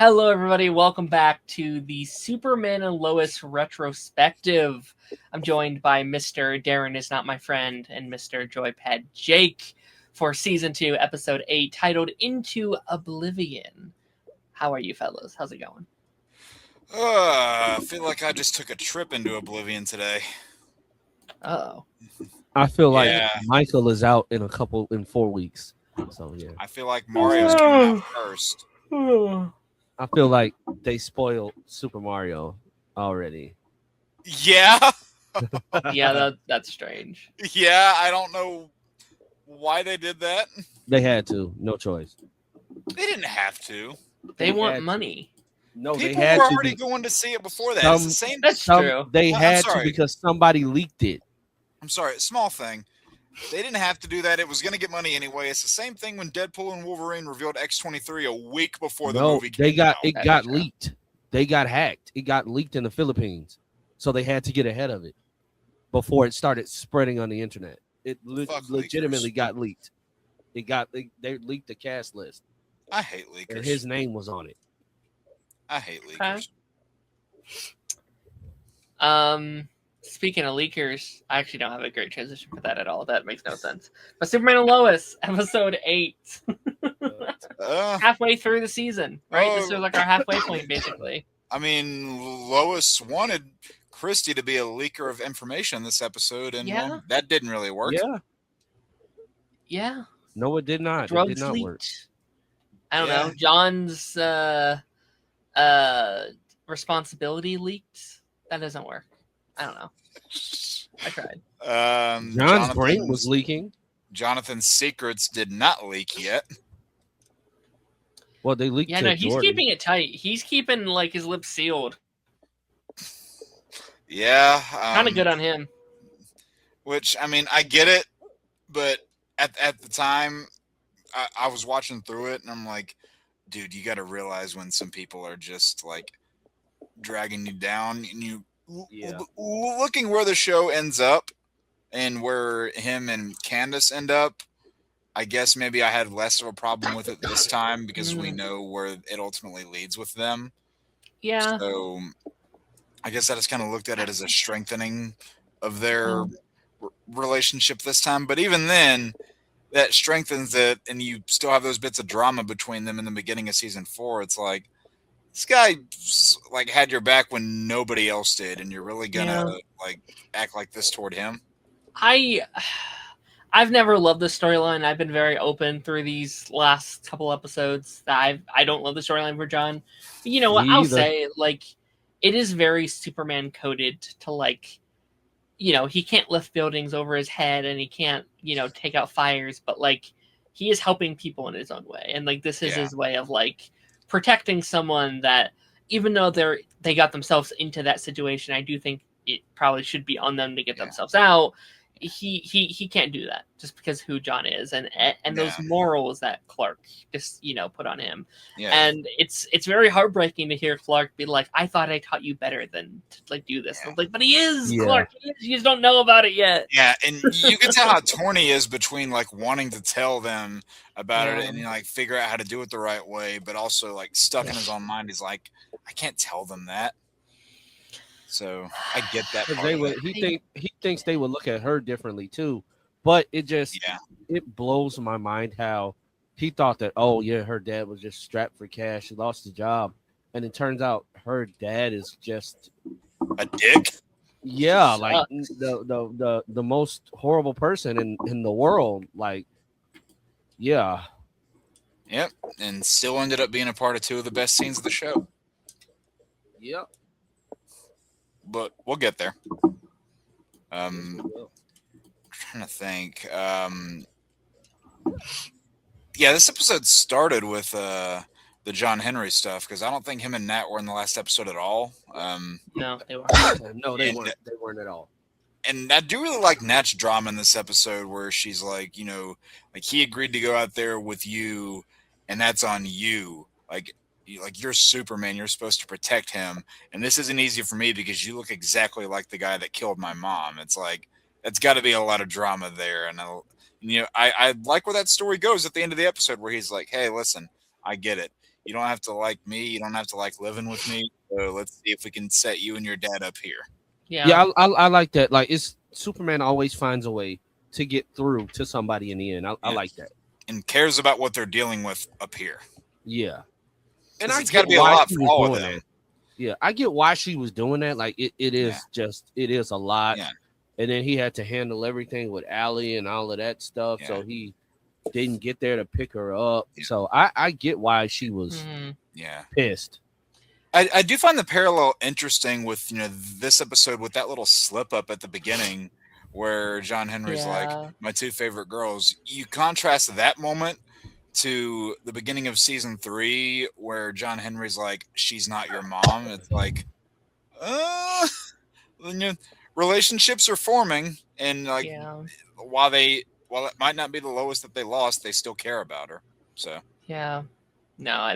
Hello, everybody. Welcome back to the Superman and Lois retrospective. I'm joined by Mr. Darren is not my friend and Mr. Joypad Jake for season 2, episode 8, titled Into Oblivion. How are you, fellas? How's it going? I feel like I just took a trip into Oblivion today. Oh, I feel like Yeah. Michael is out in 4 weeks. So yeah. I feel like Mario's coming out first. I feel like they spoiled Super Mario already. Yeah. yeah, that's strange. Yeah, I don't know why they did that. They had to, no choice. They didn't have to. They had want to. money. No, People they had were to. already going to see it before that. It's the same. That's true. They I'm had to sorry. because somebody leaked it. I'm sorry, small thing. They didn't have to do that. It was going to get money anyway. It's the same thing when Deadpool and Wolverine revealed X-23 a week before the movie came out. It got leaked. They got hacked. It got leaked in the Philippines. So they had to get ahead of it before it started spreading on the internet. It legitimately got leaked. They leaked the cast list. I hate leakers. And his name was on it. I hate leakers. Speaking of leakers, I actually don't have a great transition for that at all. That makes no sense. But Superman and Lois, episode 8. Halfway through the season, right? This was like our halfway point, basically. I mean, Lois wanted Christy to be a leaker of information this episode, and well, that didn't really work. Yeah. No, it did not. Drugs it did not leaked. work. I don't know. John's responsibility leaked. That doesn't work. I don't know. I tried. John's brain was leaking. Jonathan's secrets did not leak yet. Well, they leaked. Yeah, no, he's keeping it tight. He's keeping like his lips sealed. Yeah, kind of good on him. Which I mean, I get it, but at the time, I was watching through it, and I'm like, dude, you got to realize when some people are just like dragging you down, and you. Looking where the show ends up and where him and Candace end up, I guess maybe I had less of a problem with it this time because we know where it ultimately leads with them. Yeah. So I guess I just kind of looked at it as a strengthening of their relationship this time. But even then, that strengthens it, and you still have those bits of drama between them in the beginning of season 4. It's like, this guy like had your back when nobody else did, and you're really gonna like act like this toward him. I've never loved this storyline. I've been very open through these last couple episodes that I don't love the storyline for John. But you know what? I'll say like it is very Superman coded to like, you know, he can't lift buildings over his head and he can't, you know, take out fires, but like he is helping people in his own way, and like this is his way of like protecting someone that, even though they got themselves into that situation, I do think it probably should be on them to get themselves out. He can't do that just because who John is and those morals that Clark just, you know, put on him. And it's very heartbreaking to hear Clark be like, I thought I taught you better than to like do this. I'm like, but he is Clark. You just don't know about it yet. Yeah, and you can tell how torn he is between like wanting to tell them about it and, you know, like figure out how to do it the right way, but also like stuck in his own mind. He's like, I can't tell them that. So I get that part. He thinks they would look at her differently too, but it just it blows my mind how he thought that her dad was just strapped for cash. She lost the job, and it turns out her dad is just a dick. Yeah, like the most horrible person in the world. Like, yeah. Yep, and still ended up being a part of 2 of the best scenes of the show. Yep. But we'll get there. Trying to think. This episode started with the John Henry stuff because I don't think him and Nat were in the last episode at all. No, they weren't. No, they weren't. They weren't at all. And I do really like Nat's drama in this episode where she's like, you know, like he agreed to go out there with you, and that's on you. Like you're Superman, you're supposed to protect him, and this isn't easy for me because you look exactly like the guy that killed my mom. It's like that's got to be a lot of drama there, and I like where that story goes at the end of the episode where he's like, hey, listen, I get it. You don't have to like me. You don't have to like living with me. So let's see if we can set you and your dad up here. Yeah, I like that. Like, it's Superman always finds a way to get through to somebody in the end. I like that. And cares about what they're dealing with up here. Yeah. And it's got to be a lot for all of them. Yeah, I get why she was doing that. Like, it is a lot. Yeah. And then he had to handle everything with Allie and all of that stuff. Yeah. So he didn't get there to pick her up. Yeah. So I get why she was pissed. I do find the parallel interesting with, this episode with that little slip up at the beginning where John Henry's like, my two favorite girls. You contrast that moment to the beginning of season 3 where John Henry's like, she's not your mom. It's like, relationships are forming, and like while it might not be the Lois that they lost, they still care about her. So no,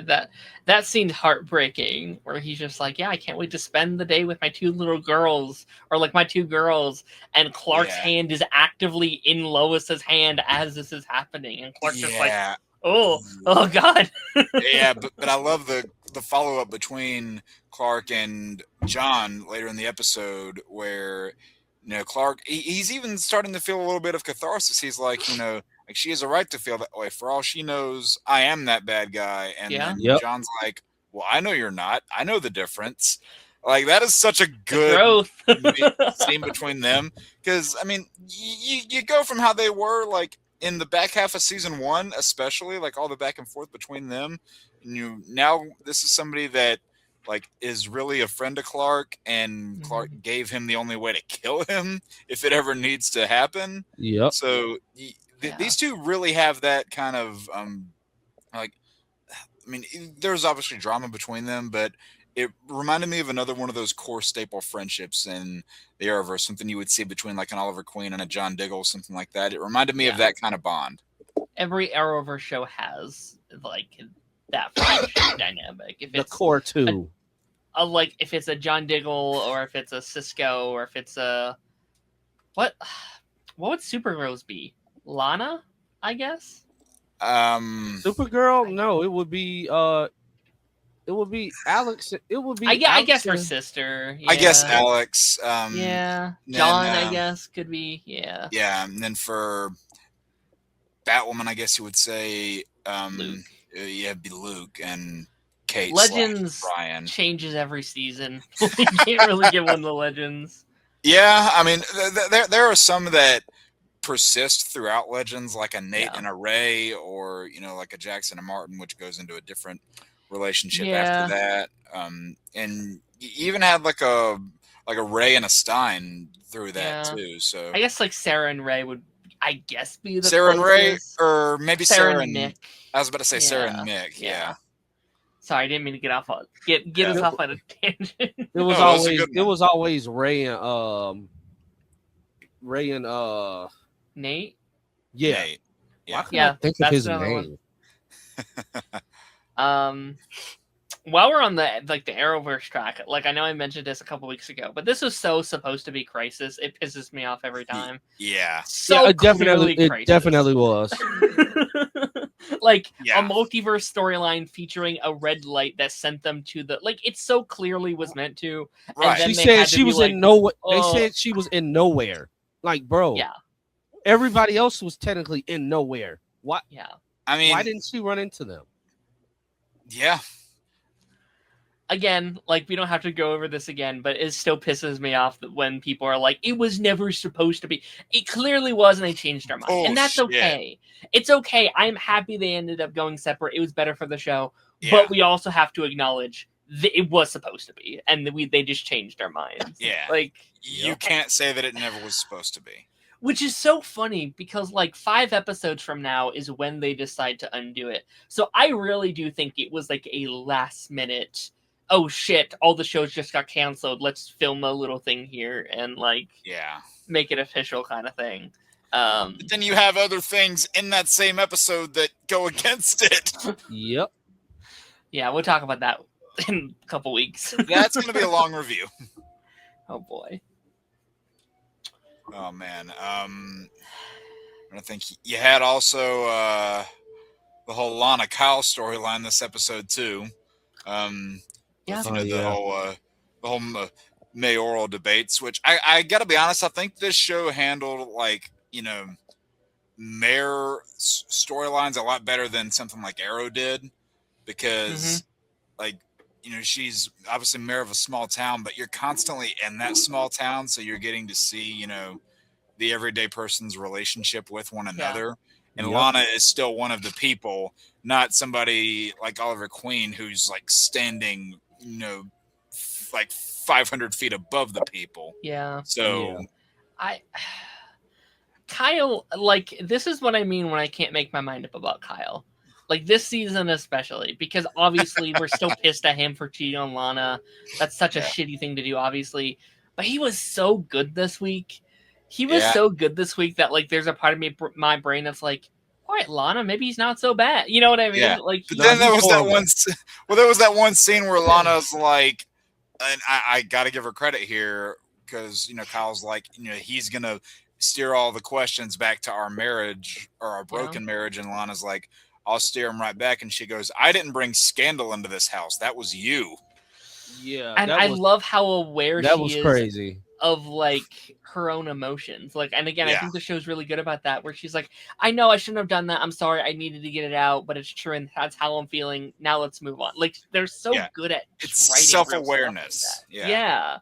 that seemed heartbreaking, where he's just like, I can't wait to spend the day with my two little girls, or like my two girls, and Clark's hand is actively in Lois's hand as this is happening, and Clark's just like, oh god. but I love the follow up between Clark and John later in the episode where Clark he's even starting to feel a little bit of catharsis. He's like, like she has a right to feel that way. For all she knows, I am that bad guy. And then John's like, well, I know you're not. I know the difference. Like, that is such a good scene between them. Because, I mean, you go from how they were, like, in the back half of season 1, especially, like, all the back and forth between them. And now this is somebody that, like, is really a friend to Clark, and Clark gave him the only way to kill him if it ever needs to happen. Yep. So these two really have that kind of, like, I mean, there's obviously drama between them, but it reminded me of another one of those core staple friendships in the Arrowverse, something you would see between like an Oliver Queen and a John Diggle, something like that. It reminded me of that kind of bond. Every Arrowverse show has like that friendship dynamic. If it's the core two, like if it's a John Diggle, or if it's a Cisco, or if it's a what would Supergirls be? Lana, I guess. Supergirl? No, it would be Alex. It would be. I guess her sister. I guess Alex. John. I guess could be. Yeah, and then for Batwoman, I guess you would say Luke. It'd be Luke and Kate. Legends Brian changes every season. You can't really give one to Legends. Yeah, I mean, there are some that persist throughout Legends, like a Nate and a Ray, or like a Jackson and Martin, which goes into a different relationship after that. And you even had like a Ray and a Stein through that too. So I guess like Sarah and Ray would, I guess, be the Sarah closest. and Ray, or maybe Sarah and Nick. I was about to say Sarah and Nick. Yeah. Sorry, I didn't mean to get off us off on a tangent. It was always Ray and Nate. Yeah. Nate. Yeah. I think of his name. While we're on the Arrowverse track, like I know I mentioned this a couple weeks ago, but this was so supposed to be Crisis. It pisses me off every time. Yeah. It definitely was. Like a multiverse storyline featuring a red light that sent them to the it so clearly was meant to. Right. She said she was in nowhere. They said she was in nowhere. Like, bro. Yeah. Everybody else was technically in nowhere. What? Yeah. I mean, why didn't she run into them? Yeah. Again, we don't have to go over this again, but it still pisses me off that when people are like, it was never supposed to be. It clearly was, and they changed their mind. And that's okay. It's okay. I'm happy they ended up going separate. It was better for the show. Yeah. But we also have to acknowledge that it was supposed to be, and they just changed their minds. Yeah. You can't say that it never was supposed to be. Which is so funny because 5 episodes from now is when they decide to undo it. So I really do think it was a last minute, oh shit, all the shows just got canceled. Let's film a little thing here and make it official kind of thing. But then you have other things in that same episode that go against it. Yep. Yeah, we'll talk about that in a couple weeks. That's going to be a long review. Oh boy. Oh man. I think you had also whole Lana Kyle storyline this episode too. Yeah. With, the whole mayoral debates, which I got to be honest, I think this show handled like mayor storylines a lot better than something like Arrow did, because she's obviously mayor of a small town, but you're constantly in that small town, so you're getting to see the everyday person's relationship with one another. And Lana is still one of the people, not somebody like Oliver Queen who's like standing, like 500 feet above the people. Yeah. So Kyle, like, this is what I mean when I can't make my mind up about Kyle. Like, this season especially, because obviously we're still pissed at him for cheating on Lana. That's such a shitty thing to do, obviously. But he was so good this week. He was so good this week that, like, there's a part of my brain that's like, all right, Lana, maybe he's not so bad. You know what I mean? Yeah. Like, but then there was that one. Well, there was that one scene where Lana's like, and I got to give her credit here, because Kyle's like, he's gonna steer all the questions back to our marriage or our broken marriage, and Lana's like, I'll steer him right back, and she goes, I didn't bring scandal into this house. That was you. Yeah, and I love how aware that she was is crazy of like her own emotions. Like, and again, I think the show's really good about that, where she's like, I know I shouldn't have done that. I'm sorry. I needed to get it out, but it's true, and that's how I'm feeling. Now let's move on. Like, they're so good at it's writing self-awareness. Like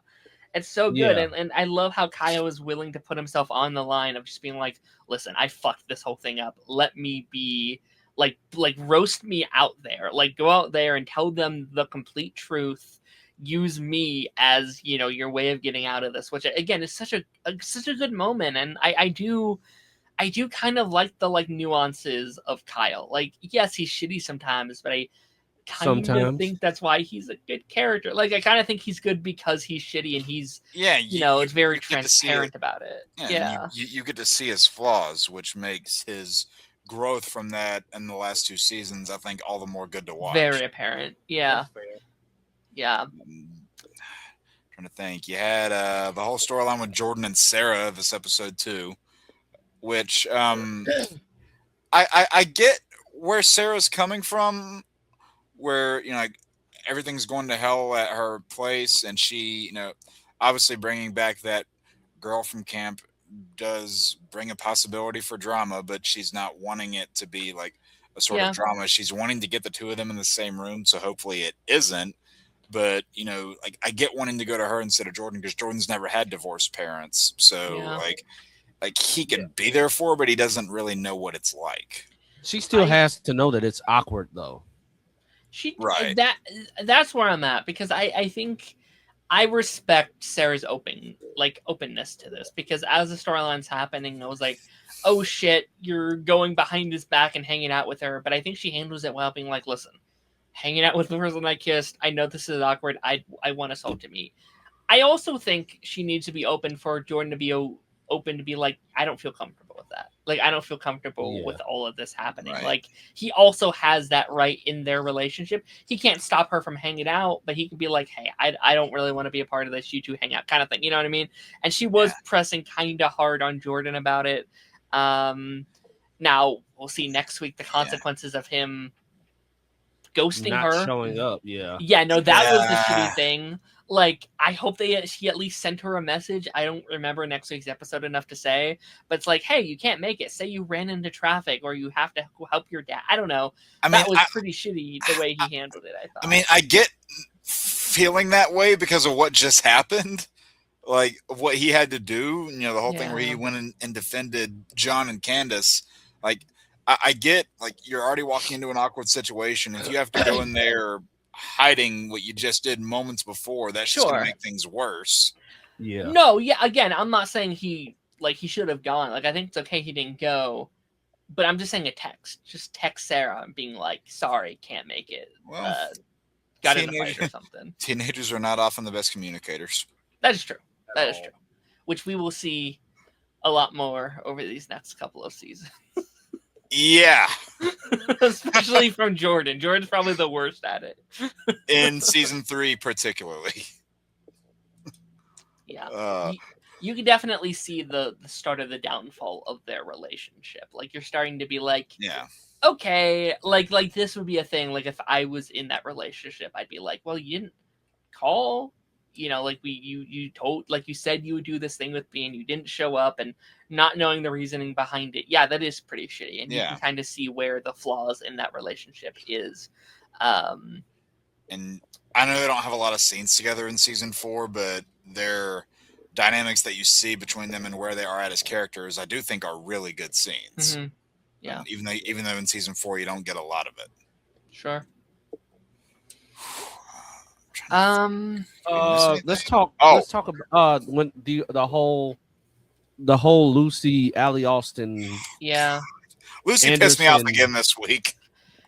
it's so good. And I love how Kyle is willing to put himself on the line of just being like, listen, I fucked this whole thing up. Let me be like roast me out there. Like, go out there and tell them the complete truth. Use me as your way of getting out of this, which again is such a good moment. And I do kind of like the nuances of Kyle. Like, yes, he's shitty sometimes, but I kind of think that's why he's a good character. Like, I kind of think he's good because he's shitty, and he's it's very transparent about it. You get to see his flaws, which makes his growth from that in the last 2 seasons, I think, all the more good to watch. Very apparent. Yeah. Trying to think. You had the whole storyline with Jordan and Sarah this episode too, which I get where Sarah's coming from, where like everything's going to hell at her place, and she obviously bringing back that girl from camp does bring a possibility for drama, but she's not wanting it to be like a sort of drama. She's wanting to get the two of them in the same room, so hopefully it isn't. But like, I get wanting to go to her instead of Jordan, because Jordan's never had divorced parents, so like he can be there for her, but he doesn't really know what it's like. She still has to know that it's awkward, though. That's where I'm at, because I think I respect Sarah's openness to this, because as the storyline's happening, I was like, oh shit, you're going behind his back and hanging out with her. But I think she handles it well, being like, listen, hanging out with the person I kissed, I know this is awkward. I want us all to meet. I also think she needs to be open for Jordan to be open to be like, I don't feel comfortable with that. Like, I don't feel comfortable with all of this happening. Right. Like, he also has that right in their relationship. He can't stop her from hanging out, but he can be like, hey, I don't really want to be a part of this. You two hang out, kind of thing. You know what I mean? And she was pressing kind of hard on Jordan about it. Now we'll see next week the consequences of him ghosting not her, showing up. No, that was the shitty thing. Like, I hope she at least sent her a message. I don't remember next week's episode enough to say, but it's like, hey, you can't make it. Say you ran into traffic, or you have to help your dad. I don't know. That was pretty shitty the way he handled it, I thought. I mean, I get feeling that way because of what just happened. Like, what he had to do, the whole thing where he went and defended John and Candace. Like, I get, like, you're already walking into an awkward situation. If you have to go in there hiding what you just did moments before, that's just going to make things worse. Yeah. No, again, I'm not saying he should have gone. Like, I think it's okay he didn't go. But I'm just saying just text Sarah and being like, sorry, can't make it. Well, got in a fight or something. Teenagers are not often the best communicators. That is true. That is true. Which we will see a lot more over these next couple of seasons. Yeah. Especially from Jordan. Jordan's probably the worst at it. In season 3, particularly. Yeah. you can definitely see the start of the downfall of their relationship. Like you're starting to be like, yeah, okay, like this would be a thing. Like if I was in that relationship, I'd be like, well, you didn't call, like you told, like you said you would do this thing with me and you didn't show up, and not knowing the reasoning behind it. Yeah, that is pretty shitty, and you can kind of see where the flaws in that relationship is. And I know they don't have a lot of scenes together in season 4, but their dynamics that you see between them and where they are at as characters, I do think are really good scenes. Mm-hmm. Yeah. Even though in season 4 you don't get a lot of it. Sure. Let's talk. Let's talk about when the whole Lucy Allie Austin. Yeah. Lucy pissed me off again this week.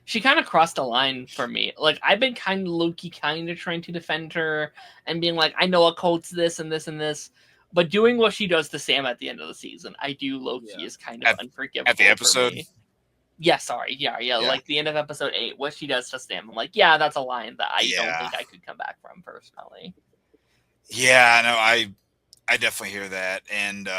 She kind of crossed a line for me. Like, I've been kind of low-key kind of trying to defend her and being like, I know Occult's this and this and this, but doing what she does to Sam at the end of the season, I do low-key is kind of unforgivable. At the episode? Yeah, sorry. Yeah. Like the end of episode 8, what she does to Sam. I'm like, yeah, that's a line that I don't think I could come back from personally. Yeah, no, I definitely hear that. And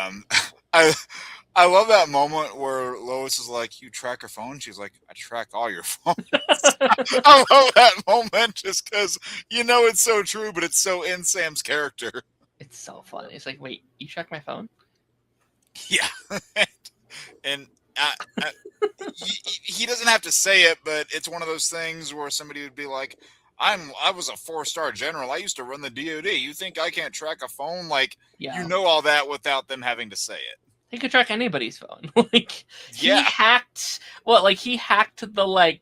I love that moment where Lois is like, you track her phone? She's like, I track all your phones. I love that moment just because, it's so true, but it's so in Sam's character. It's so funny. It's like, wait, you track my phone? Yeah. And he doesn't have to say it, but it's one of those things where somebody would be like, I was a 4-star general. I used to run the DoD. You think I can't track a phone? Like, you know all that without them having to say it. He could track anybody's phone. He hacked the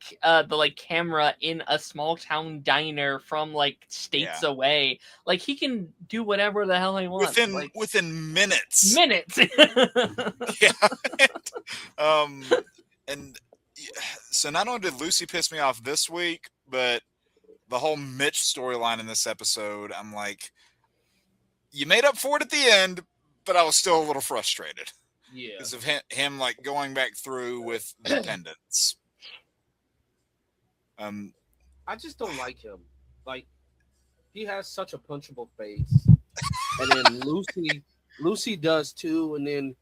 camera in a small town diner from states away. Like, he can do whatever the hell he wants within minutes. Yeah. And so not only did Lucy piss me off this week, but the whole Mitch storyline in this episode, I'm like, you made up for it at the end, but I was still a little frustrated. Yeah. Because of him going back through with the pendants. I just don't like him. Like, he has such a punchable face. And then Lucy does too. And then,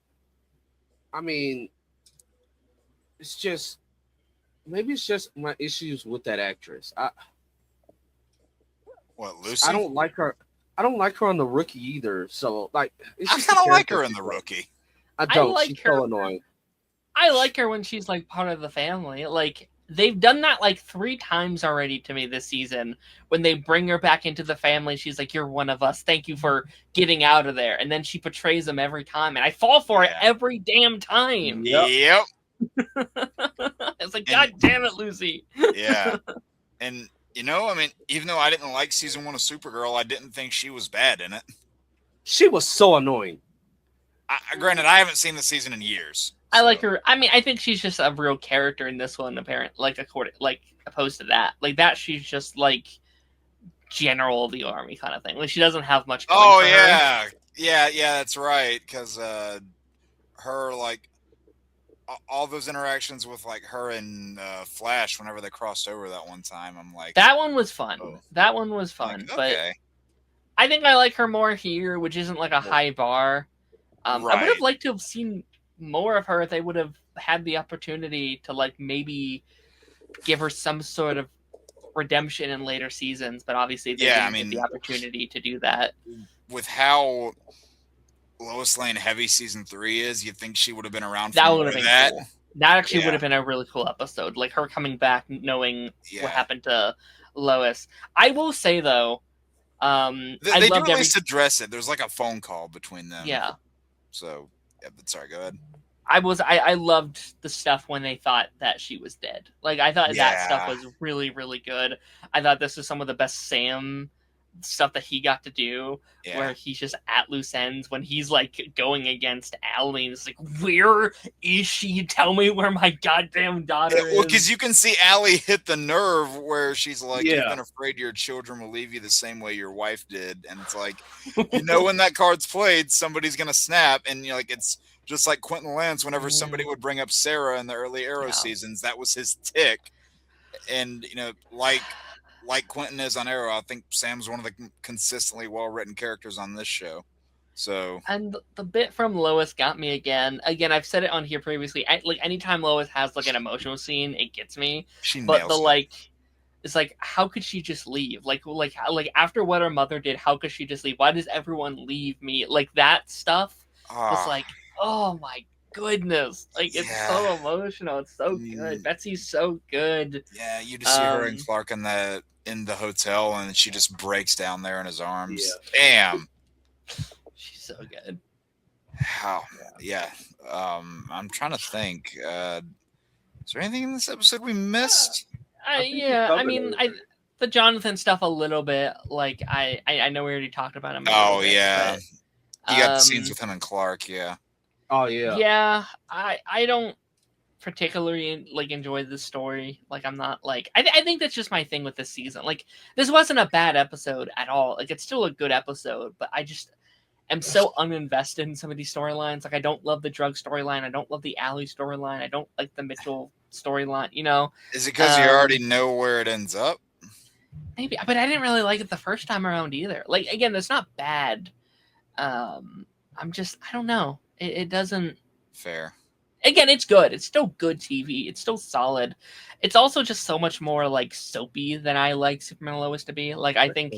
I mean, maybe it's just my issues with that actress. Lucy? I don't like her. I don't like her on The Rookie either. So, I kind of like her in The Rookie. I don't. Like She's her. so annoying. I like her when she's part of the family. Like, they've done that 3 times already to me this season. When they bring her back into the family, she's like, "You're one of us. Thank you for getting out of there." And then she betrays them every time, and I fall for it every damn time. Yep. It's like, God damn it, Lucy. Yeah. And even though I didn't like season 1 of Supergirl, I didn't think she was bad in it. She was so annoying. Granted, I haven't seen the season in years. I like her. I mean, I think she's just a real character in this one, opposed to that. Like that, she's just general of the army kind of thing. Like, she doesn't have much going for her. Yeah, that's right. Because her all those interactions with her and Flash whenever they crossed over that one time, I'm like, that one was fun. That one was fun. But I think I like her more here, which isn't a high bar. I would have liked to have seen more of her if they would have had the opportunity to maybe give her some sort of redemption in later seasons, but obviously they didn't get the opportunity to do that. With how Lois Lane heavy season 3 is, you'd think she would have been around for that would have been that. Cool. That actually would have been a really cool episode. Her coming back, knowing what happened to Lois. I will say though, they do at least address it. There's a phone call between them. Yeah. So, but sorry, go ahead. I loved the stuff when they thought that she was dead. I thought that stuff was really, really good. I thought this was some of the best Sam stuff that he got to do, where he's just at loose ends when he's going against Allie, and it's where is she? Tell me where my goddamn daughter is. Well, because you can see Allie hit the nerve where she's like, you've been afraid your children will leave you the same way your wife did, and it's when that card's played, somebody's gonna snap, and it's just like Quentin Lance. Whenever somebody would bring up Sarah in the early Arrow seasons, that was his tick, and like Quentin is on Arrow, I think Sam's one of the consistently well-written characters on this show. So, and the bit from Lois got me again. Again, I've said it on here previously. Like anytime Lois has like an emotional scene, it gets me. she But nails it. it's like, how could she just leave? Like after what her mother did, how could she just leave? Why does everyone leave me? Like that stuff was like, oh my goodness! Like it's so emotional. It's so good. Betsy's so good. Yeah, you just see her and Clark in the hotel, and she just breaks down there in his arms. Yeah. Damn, she's so good. How? Yeah. I'm trying to think. Is there anything in this episode we missed? The Jonathan stuff a little bit. Like I know we already talked about him. Oh yeah, you got the scenes with him and Clark. Yeah. Oh yeah. Yeah, I don't particularly like enjoy this story. Like I'm not like I think that's just my thing with this season. Like this wasn't a bad episode at all. Like it's still a good episode, but I just am so uninvested in some of these storylines. Like I don't love the drug storyline. I don't love the Allie storyline. I don't like the Mitchell storyline. You know, is it because you already know where it ends up? Maybe, but I didn't really like it the first time around either. Like again, it's not bad. I don't know. It doesn't. Fair. Again, it's good. It's still good TV. It's still solid. It's also just so much more like soapy than I like Superman and Lois to be. Like I think,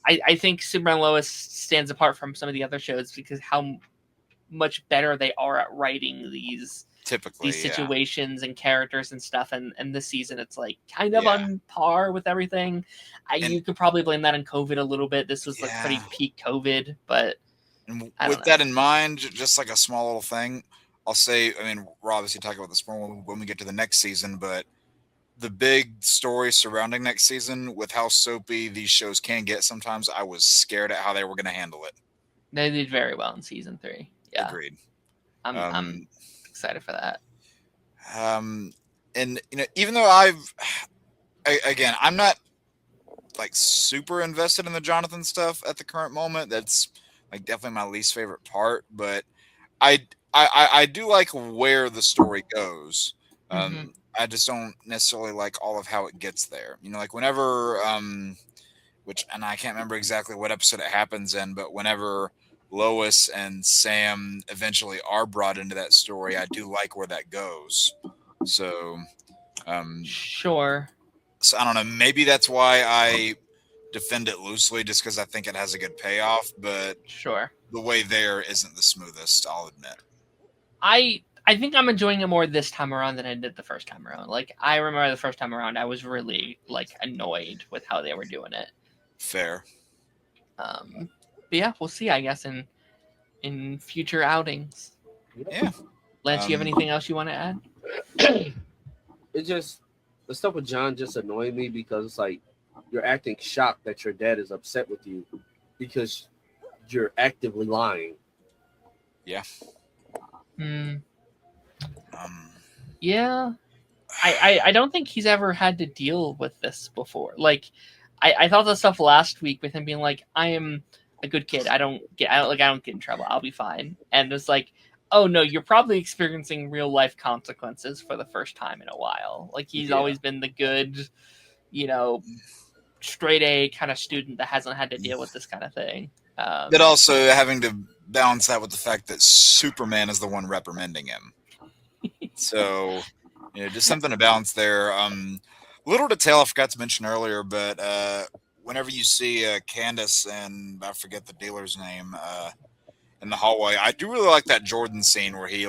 I think Superman and Lois stands apart from some of the other shows because how much better they are at writing these situations and characters and stuff. And this season, it's like kind of on par with everything. You could probably blame that on COVID a little bit. This was like pretty peak COVID, but with that in mind, just like a small little thing. I'll say, I mean, we're obviously talking about this more when we get to the next season, but the big story surrounding next season with how soapy these shows can get sometimes, I was scared at how they were going to handle it. They did very well in season 3. Yeah. Agreed. I'm excited for that. And, you know, even though I'm not like super invested in the Jonathan stuff at the current moment. That's like definitely my least favorite part, but I do like where the story goes. I just don't necessarily like all of how it gets there. You know, like whenever, and I can't remember exactly what episode it happens in, but whenever Lois and Sam eventually are brought into that story, I do like where that goes. So, sure. So I don't know. Maybe that's why I defend it loosely, just because I think it has a good payoff. But sure, the way there isn't the smoothest, I'll admit. I think I'm enjoying it more this time around than I did the first time around. Like I remember the first time around, I was really like annoyed with how they were doing it. Fair. But yeah, we'll see. I guess in future outings. Yeah. Lance, you have anything else you want to add? It just the stuff with John just annoyed me because it's like you're acting shocked that your dad is upset with you because you're actively lying. Yeah. Yeah. I don't think he's ever had to deal with this before. Like I thought the stuff last week with him being like, I am a good kid. I don't get in trouble. I'll be fine. And it's like, oh no, you're probably experiencing real life consequences for the first time in a while. Like he's always been the good, straight A kind of student that hasn't had to deal with this kind of thing. But also having to balance that with the fact that Superman is the one reprimanding him. So, just something to balance there. Little detail I forgot to mention earlier, but whenever you see Candace and I forget the dealer's name in the hallway, I do really like that Jordan scene where he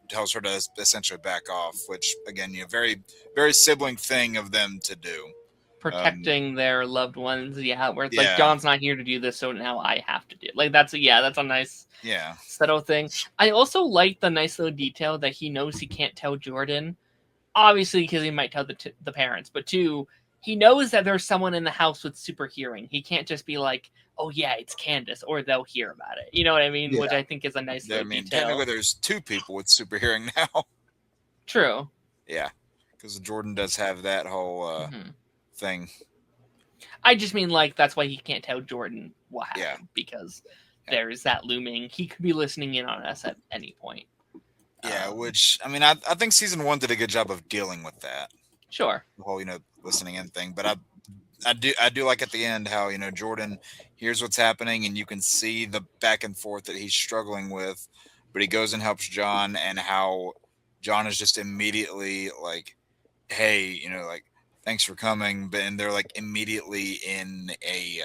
tells her to essentially back off, which again, very, very sibling thing of them to do. Protecting their loved ones, where it's like John's not here to do this, so now I have to do it. Like that's a nice subtle thing. I also like the nice little detail that he knows he can't tell Jordan, obviously because he might tell the parents, but two, he knows that there's someone in the house with super hearing. He can't just be like, oh yeah, it's Candace, or they'll hear about it. You know what I mean? Which I think is a nice little detail. Technically there's two people with super hearing now. True. Yeah, because Jordan does have that whole thing. I just mean like that's why he can't tell Jordan what happened because there's that looming. He could be listening in on us at any point. Yeah, which I think season 1 did a good job of dealing with that. Sure. The whole listening in thing, but I do like at the end how Jordan hears what's happening and you can see the back and forth that he's struggling with, but he goes and helps John, and how John is just immediately like, hey, like, thanks for coming, but and they're like immediately in a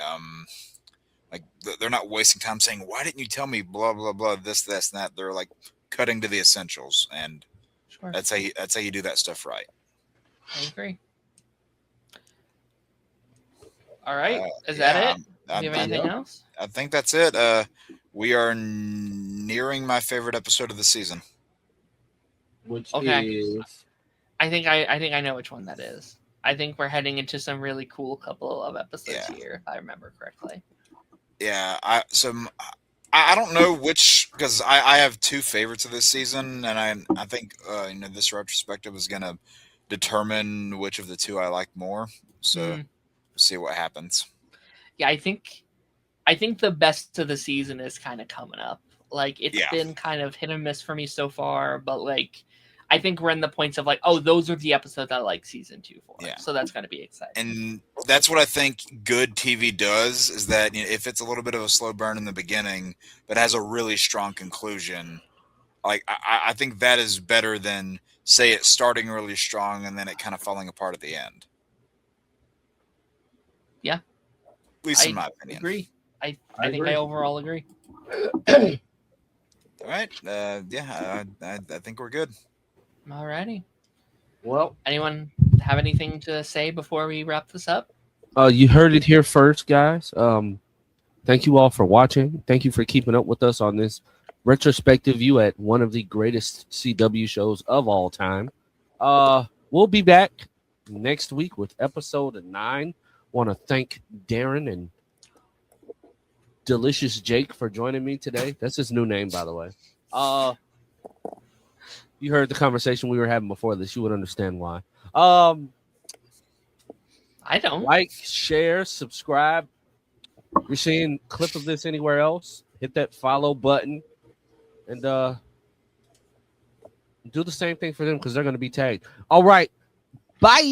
like they're not wasting time saying, why didn't you tell me blah blah blah, this and that. They're like cutting to the essentials, and Sure. that's how you do that stuff right. I agree. All right, is that it? Do you have anything else? I think that's it. We are nearing my favorite episode of the season, which is. I think I know which one that is. I think we're heading into some really cool couple of episodes here, if I remember correctly. Yeah, I don't know which, because I have two favorites of this season, and I think this retrospective is gonna determine which of the two I like more. So we'll see what happens. Yeah, I think the best of the season is kind of coming up. Like, it's been kind of hit and miss for me so far, but like, I think we're in the points of like, oh, those are the episodes I like season 2 for. Yeah. So that's going to be exciting. And that's what I think good TV does, is that if it's a little bit of a slow burn in the beginning, but has a really strong conclusion, like I think that is better than, say, it starting really strong and then it kind of falling apart at the end. Yeah. At least in my opinion. Agree. I think I overall agree. All right. Yeah, I think we're good. Alrighty. Well, anyone have anything to say before we wrap this up? You heard it here first, guys. Thank you all for watching. Thank you for keeping up with us on this retrospective view at one of the greatest CW shows of all time. We'll be back next week with episode 9. Want to thank Darren and Delicious Jake for joining me today. That's his new name, by the way. You heard the conversation we were having before this. You would understand why. I don't. Like, share, subscribe. If you're seeing a clip of this anywhere else, hit that follow button. And do the same thing for them, because they're going to be tagged. All right. Bye.